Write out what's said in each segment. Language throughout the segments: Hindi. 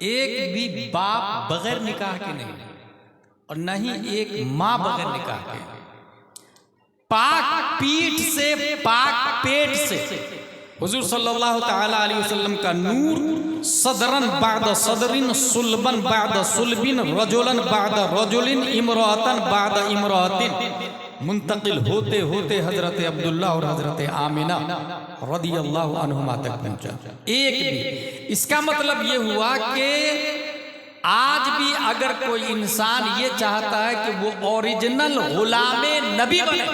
एक भी बाप बगैर निकाह के नहीं और न ही एक माँ बगैर निकाह के। पाक पीठ से पाक पेट से हुजूर सल्लल्लाहु तआला अलैहि वसल्लम का नूर सदरन बाद सदरिन सुलबन बाद सुलबिन रजुलन बाद रजुलिन इमरातन बाद इमरातिन मुंतकिल होते होते हजरत अब्दुल्ला और हजरत आमिना रदियल्लाहु अन्हुमा तक पहुंचा। एक भी इसका मतलब ये हुआ कि आज भी अगर कोई इंसान ये चाहता है कि वो ओरिजिनल गुलामे नबी बने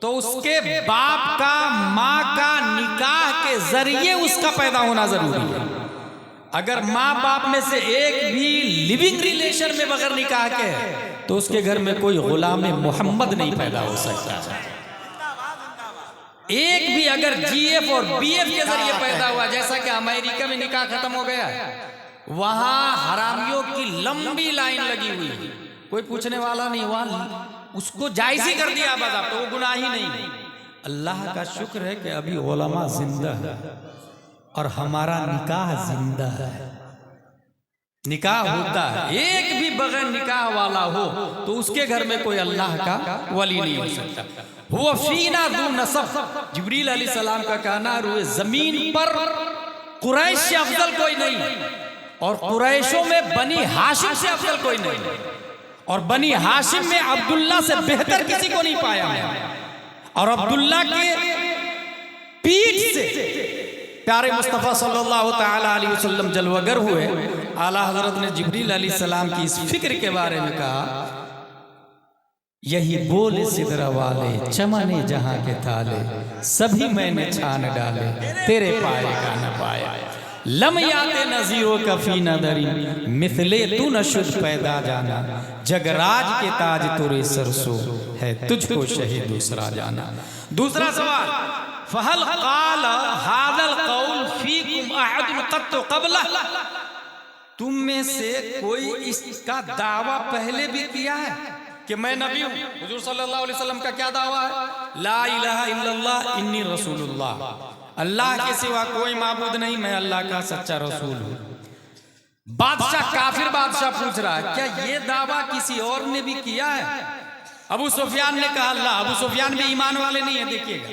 तो उसके बाप का माँ का निकाह के जरिए उसका पैदा होना जरूरी है। अगर माँ बाप में से एक भी लिविंग रिलेशन में बगैर निकाह के है तो उसके घर में कोई गुलाम मोहम्मद नहीं पैदा हो सकता। एक भी अगर जीएफ और बीएफ के जरिए पैदा हुआ, जैसा कि अमेरिका में निकाह खत्म हो गया, वहां हरामियों की लंबी लाइन लगी हुई, कोई पूछने वाला नहीं, वहां उसको जायज ही कर दिया बता, तो वो गुनाह ही नहीं। अल्लाह का शुक्र है कि अभी उलमा जिंदा है और हमारा निकाह जिंदा है, निकाह होता है। एक भी बगैर निकाह वाला हो तो उसके घर में कोई अल्लाह का वली नहीं हो सकता। वो फीना दू नसब, जिब्रील अलैहिस्सलाम का कहना, रुए जमीन पर कुरैश से अफजल कोई नहीं और कुरैशों में बनी हाशिम से अफजल कोई नहीं और बनी हाशिम में अब्दुल्ला से बेहतर किसी को नहीं पाया और अब्दुल्ला के पीठ से प्यारे मुस्तफ़ा सल्लल्लाहु तआला अलैहि वसल्लम जलवगर हुए। आला हजरत ने जिब्रील अलैहिस्सलाम की इस फिक्र के बारे में कहा, यही बोले सिदरा वाले चमने जहां के ताले, सभी मैंने छान डाले तेरे पाएगा न पाया। लम याते नजीरों कफी नदरी मिथले तू न शुद्ध पैदा जाना, जगराज के ताज तुरे सरसों है तुझको शहीद दूसरा जाना। दूसरा सवाल, फहल क़ाल हादल क़ौल फीकुम अहद क़त्तु क़ब्ला, तुम में से कोई इसका दावा पहले भी किया है कि मैं नबी हूँ? हुजूर सल्लल्लाहु अलैहि वसल्लम का क्या दावा है? ला इलाहा इल्लल्लाह इन्नी रसूलुल्लाह, अल्लाह के सिवा कोई माबूद नहीं, मैं अल्लाह का सच्चा रसूल हूँ। बादशाह, काफिर बादशाह पूछ रहा है, क्या ये दावा किसी और ने भी किया है? अबू सुफियान ने कहा अल्लाह। अबू सुफियान भी ईमान वाले नहीं है। देखिएगा,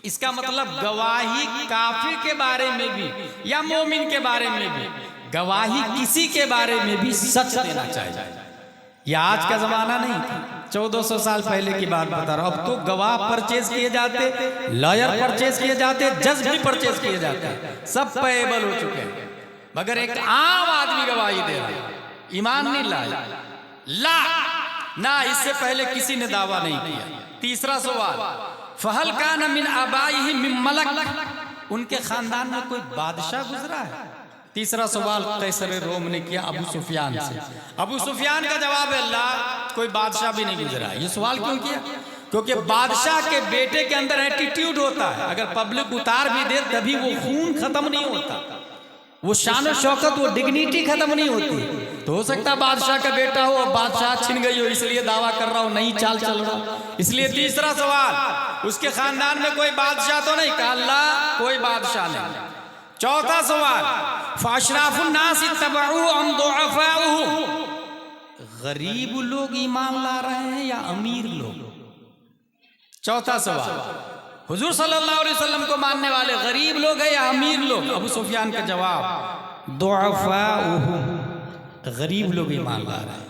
इसका मतलब गवाही काफिर के बारे में भी या मोमिन के बारे में भी, गवाही किसी के बारे में भी सच देना चाहिए। यह आज का जमाना नहीं था, 1400 साल पहले की बात बता रहा हूं। अब तो गवाह परचेज किए जाते, लॉयर परचेज किए जाते, जज भी परचेज किए जाते, सब पेएबल हो चुके हैं, मगर एक आम आदमी गवाही दे रहा है, ईमान नहीं लाया ला ना, इससे पहले किसी ने दावा नहीं किया। तीसरा सवाल, फहल कान मिन आबाइही मिन मलक, उनके खानदान में कोई बादशाह गुजरा है? तीसरा सवाल कैसर रोम ने किया अबू सुफियान से। अबू सुफियान का जवाब है अल्लाह, कोई बादशाह भी नहीं गुजरा। ये सवाल क्यों किया? क्योंकि बादशाह के बेटे के अंदर एटीट्यूड होता है, अगर पब्लिक उतार भी दे तभी वो खून खत्म नहीं होता, वो शान और शौकत, वो डिग्निटी खत्म नहीं होती। तो हो सकता है बादशाह का बेटा हो और बादशाह छिन गई हो, इसलिए दावा कर रहा हो, नहीं चाल चल रहा। इसलिए तीसरा सवाल, उसके खानदान में कोई बादशाह तो नहीं? कहा अल्लाह, कोई बादशाह नहीं। चौथा सवाल, फाशराफुन नास इत्तबऊ अम दुअफाउहु, गरीब लोग ईमान ला रहे हैं या अमीर लोग? चौथा सवाल, हुजूर सल्लल्लाहु अलैहि वसल्लम को मानने वाले गरीब लोग हैं या अमीर लोग? अबू सुफियान का जवाब दुअफाउहु, गरीब लोग ईमान ला रहे हैं।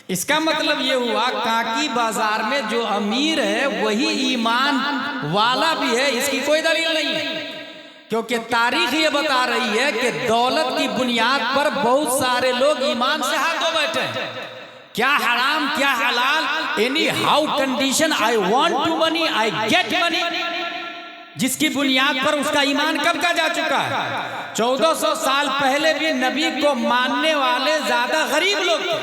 इसका मतलब ये हुआ काकी बाजार में जो अमीर है वही ईमान वाला भी है, इसकी कोई दलील नहीं है, क्योंकि तारीख ये बता रही है कि दौलत की बुनियाद पर बहुत सारे लोग ईमान से हाथ धो बैठे हैं। क्या हराम क्या हलाल, any how condition, I want to money, I get money, जिसकी बुनियाद पर उसका ईमान कब का जा चुका है। 1400 साल पहले भी नबी को मानने वाले ज्यादा गरीब लोग थे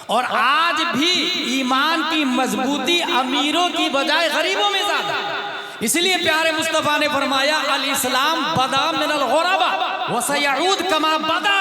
और आज भी ईमान की मजबूती अमीरों की बजाय गरीबों में ज्यादा। इसलिए प्यारे मुस्तफा ने फरमाया, अल इस्लाम बदा मिनल गुरबा व सयऊद कमा बदा,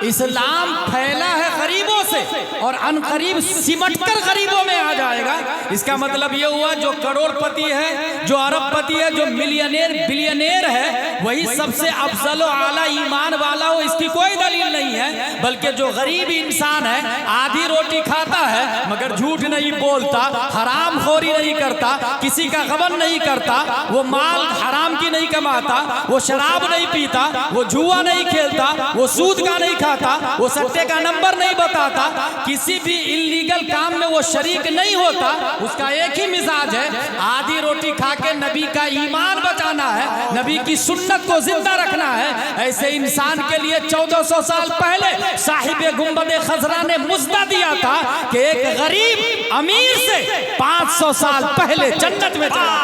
इस्लाम फैला है गरीबों से और अनकरीब सिमटकर गरीबों में आ जाएगा। इसका मतलब ये हुआ जो करोड़पति है, जो अरबपति है, जो मिलियनेर बिलियनेर है, वही सबसे अफजल और आला ईमान वाला हो, इसकी कोई दलील नहीं है। बल्कि जो गरीब इंसान है, आधी रोटी खाता है मगर झूठ नहीं बोलता, हराम खोरी नहीं करता, किसी का गबन नहीं करता, वो माल हराम की नहीं कमाता, वो शराब नहीं पीता, वो जुआ नहीं खेलता, वो सूद का नहीं खाता, वो सट्टे का नंबर नहीं बताता, किसी भी इल्लीगल काम में वो शरीक नहीं होता, उसका एक ही मिजाज है, आधी रोटी खा के नबी का ईमान बचाना है, नबी की सुन्नत को जिंदा रखना है। ऐसे इंसान के लिए 1400 साल पहले साहिब गुंबद खजरा ने मुजदा दिया था कि एक गरीब अमीर से 500 साल पहले जन्नत में चला।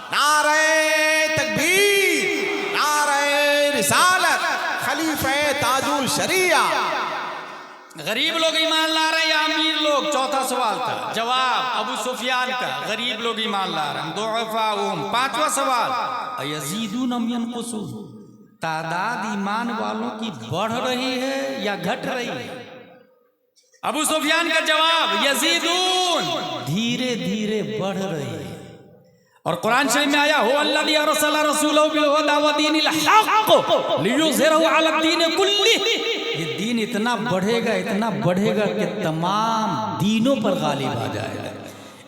नारे तकबीर, नारे रिसालत, खलीफे ताजुल शरिया। गरीब लोग ईमान ला रहे हैं या अमीर लोग? चौथा सवाल था, जवाब अबू सुफियान का, गरीब लोग ईमान ला रहे हैं। दुआफाउम, पांचवा सवाल, यजीदून अम यनकुसून, तादाद ईमान वालों की बढ़ रही है या घट रही है? अबू सुफियान का जवाब यजीदून, धीरे धीरे बढ़ रही है। और कुरान शरीफ में आया, हो अल्लाज़ी अरसला रसूलहु बिल हुदा व दीनिल हक़ लियुज़हिरहु अला दीन कुल्ली। ये दीन इतना बढ़ेगा कि तमाम दीनों पर गालिब आ जाएगा।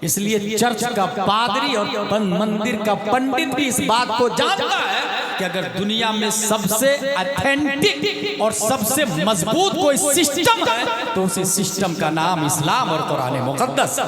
इसलिए चर्च का पादरी और मंदिर का पंडित भी इस बात को जानता है कि अगर दुनिया में सबसे ऑथेंटिक और सबसे मजबूत कोई सिस्टम है तो उसी सिस्टम का नाम इस्लाम और कुरान मुक़द्दस।